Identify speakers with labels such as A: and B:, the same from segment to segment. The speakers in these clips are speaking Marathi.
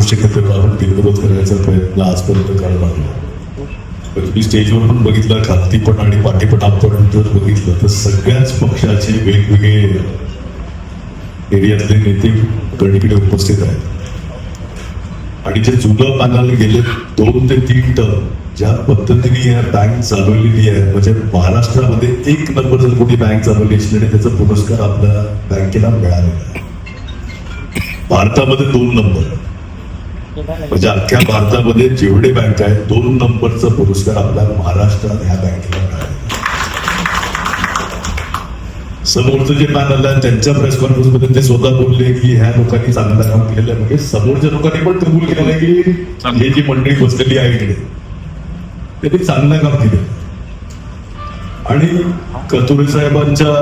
A: शकेल तेव्हा आपण बिनविरोध करायचा प्रयत्न आजपर्यंत करायला लागलो. पण तुम्ही स्टेजवर पण बघितलं, खालती पण आणि पाठीपट आपण जर बघितलं तर सगळ्याच पक्षाचे वेगवेगळे एरियातले नेते कडीकडे उपस्थित आहेत. आणि जे जुनं पॅनल गेले 2 ते 3 टर्म ज्या पद्धतीने या बँक चालवलेली आहे, म्हणजे महाराष्ट्रामध्ये 1 नंबर जर कोणी बँक चालवली असली आणि त्याचा पुरस्कार आपल्या बँकेला मिळालेला आहे. भारतामध्ये 2 नंबर, म्हणजे अख्ख्या भारतामध्ये जेवढे बँक आहेत 2 नंबरचा पुरस्कार आपल्या महाराष्ट्रात ह्या बँकेला मिळाला. समोरचं जे पॅनल आहे त्यांच्या प्रेस कॉन्फरन्स मध्ये ते स्वतः बोलले की ह्या लोकांनी चांगलं काम केलेलं आहे. म्हणजे समोरच्या लोकांनी पण कबूल केलं आहे की हे जी मंडळी बसलेली आहे इकडे त्यांनी चांगलं काम केलं. आणि कतुरे साहेबांच्या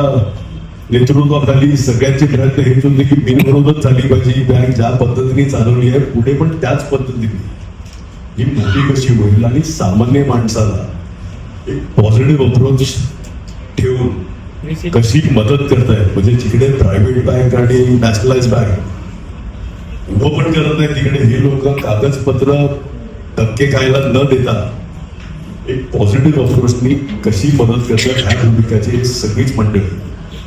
A: नेतृत्वाखाली सगळ्यांचे प्रयत्न हेच होते की बिनविरोधच झाली पाहिजे. ही बँक ज्या पद्धतीने चालवली आहे पुढे पण त्याच पद्धतीने ही मोठी कशी होईल आणि सामान्य माणसाला एक पॉझिटिव्ह अप्रोच ठेवून कशी मदत करतायत. म्हणजे जिकडे प्रायव्हेट बँक आणि नॅशनलाइज बँक उभं पण करत नाही तिकडे हे लोक कागदपत्र धक्के खायला न देता एक पॉझिटिव्ह अप्रोचनी कशी मदत करतात ह्या भूमिकाची सगळीच मंडळी.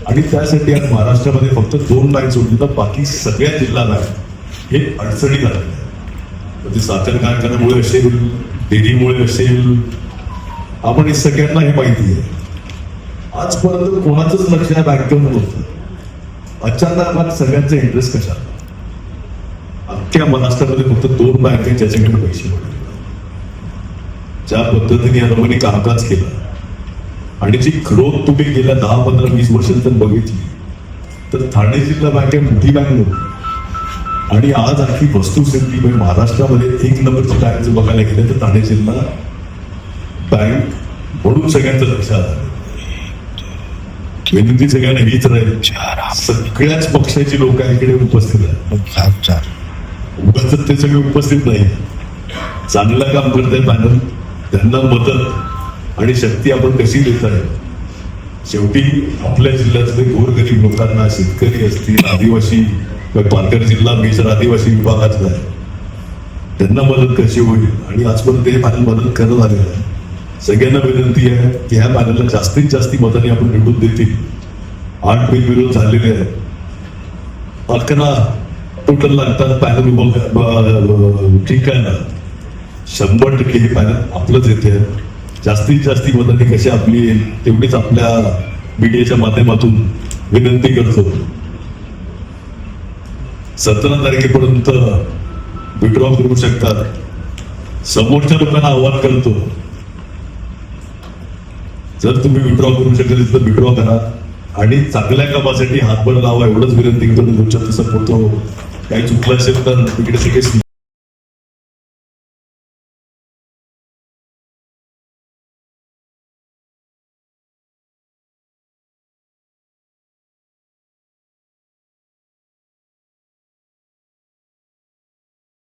A: आणि त्यासाठी आज महाराष्ट्रामध्ये फक्त 2 बँक सोडली तर बाकी सगळ्या जिल्हा बँक हे अडचणीत आले. म्हणजे साखर कारखान्यामुळे असेल, डेअरीमुळे असेल, आपण हे सगळ्यांना हे माहिती आहे. आजपर्यंत कोणाचंच लक्ष या बँकेवर नव्हतं. अचानक सगळ्यांचा इंटरेस्ट कशा अख्ख्या महाराष्ट्रामध्ये फक्त 2 बँक आहेत ज्याच्याकडे पैसे पडले. ज्या पद्धतीने यांनी कामकाज केलं आणि जी ग्रोथ तुम्ही गेल्या 10, 15, 20 वर्षांत बघितली तर ठाणे जिल्हा बँक ही मोठी बँक नव्हती. आणि आज आणखी वस्तुस्थिती म्हणजे महाराष्ट्रामध्ये 1 नंबरची बँक जर बघायला गेले तर ठाणे जिल्हा बँक म्हणून सगळ्यांचं लक्ष आलं. विनंती सगळ्यांना हीच राहील, सगळ्याच पक्षाची लोक इकडे उपस्थित आहेत. उगाच ते सगळे उपस्थित नाही, चांगलं काम करतायत पॅनल, त्यांना मदत आणि शक्ती आपण कशी देत आहे. शेवटी आपल्या जिल्ह्यातले गोरगरीब लोकांना, शेतकरी असतील, आदिवासी, पालघर जिल्हा मेजर आदिवासी विभागातला आहे, त्यांना मदत कशी होईल. आणि आजपर्यंत हे पॅनल मदत करत आलेलं आहे. सगळ्यांना विनंती आहे की ह्या पॅनलला जास्तीत जास्त मतांनी आपण निवडून देतील. 8 बिनविरोध झालेले आहेत. 11 टोटल लागतात पॅनल उभं. ठीक आहे ना, 100% हे पॅनल आपलंच येते. जास्तीत जास्त मतांनी कशी आपली येईल तेवढीच आपल्या मीडियाच्या माध्यमातून विनंती करतो. 17 तारखेपर्यंत विड्रॉ करू शकतात. समोरच्या लोकांना आव्हान करतो, जर तुम्ही विड्रॉ करू शकाल तर विड्रॉ करा आणि चांगल्या कामासाठी हातभार लावा एवढंच विनंती करतो. तुमच्या तसं फोटो काही चुकलं असेल तर तिकडे सगळे